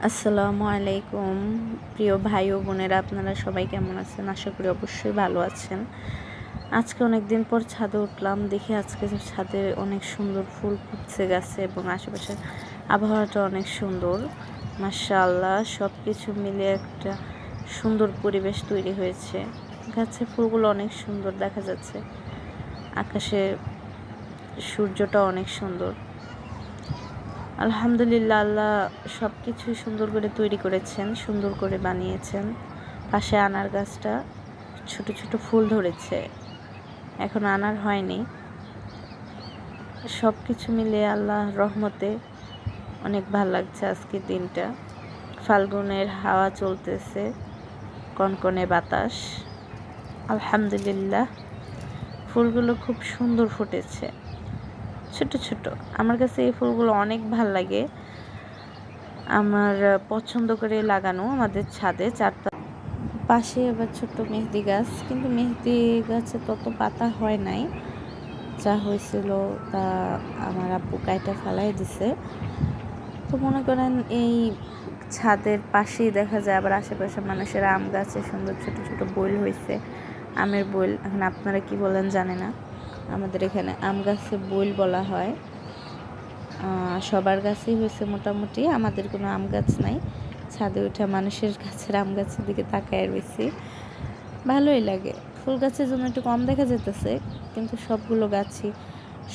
আসসালামু আলাইকুম প্রিয় ভাই ও বোনেরা, আপনারা সবাই কেমন আছেন? আশা করি অবশ্যই ভালো আছেন। আজকে অনেক দিন পর ছাদে উঠলাম, দেখি আজকে ছাদে অনেক সুন্দর ফুল ফুটছে গাছে এবং আশেপাশের আবহাওয়াটা অনেক সুন্দর। মাশাআল্লাহ, সব কিছু মিলে একটা সুন্দর পরিবেশ তৈরি হয়েছে। গাছে ফুলগুলো অনেক সুন্দর দেখা যাচ্ছে, আকাশে সূর্যটা অনেক সুন্দর। আলহামদুলিল্লাহ, আল্লাহ সব কিছুই সুন্দর করে তৈরি করেছেন, সুন্দর করে বানিয়েছেন। পাশে আনার গাছটা ছোট ছোট ফুল ধরেছে, এখন আনার হয়নি। সব কিছু মিলে আল্লাহর রহমতে অনেক ভালো লাগছে আজকের দিনটা। ফাল্গুনের হাওয়া চলতেছে, কনকনে বাতাস। আলহামদুলিল্লাহ, ফুলগুলো খুব সুন্দর ফুটেছে, ছোট ছোট। আমার কাছে এই ফুলগুলো অনেক ভাল লাগে, আমার পছন্দ করে লাগানো আমাদের ছাদে পাশে আবার ছোট্ট মেহেদি গাছ, কিন্তু মেহেদি গাছে তত পাতা হয় নাই, যা হয়েছিল তা আমার আব্বু কাইটা ফেলাই দিছে। তো মনে করেন এই ছাদের পাশেই দেখা যায় আবার আশেপাশে মানুষের আম গাছে সুন্দর ছোট ছোট বইল হয়েছে, আমের বইল। এখন আপনারা কি বলেন জানে না, আমাদের এখানে আম গাছে বইল বলা হয়। সবার গাছেই হয়েছে মোটামুটি, আমাদের কোনো আম গাছ নাই। ছাদে উঠে মানুষের গাছের আম গাছের দিকে তাকায় রয়েছি, ভালোই লাগে। ফুল গাছের জন্য একটু কম দেখা যেতেছে, কিন্তু সবগুলো গাছই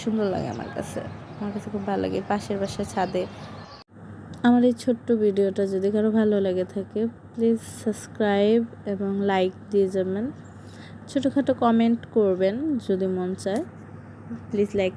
সুন্দর লাগে আমার কাছে। আমার কাছে খুব ভালো লাগে পাশের বাসার ছাদে। আমার এই ছোট্ট ভিডিওটা যদি কারো ভালো লাগে থাকে, প্লিজ সাবস্ক্রাইব এবং লাইক দিয়ে যাবেন। ছোটোখাটো কমেন্ট করবেন যদি মন চায়, প্লিজ লাইক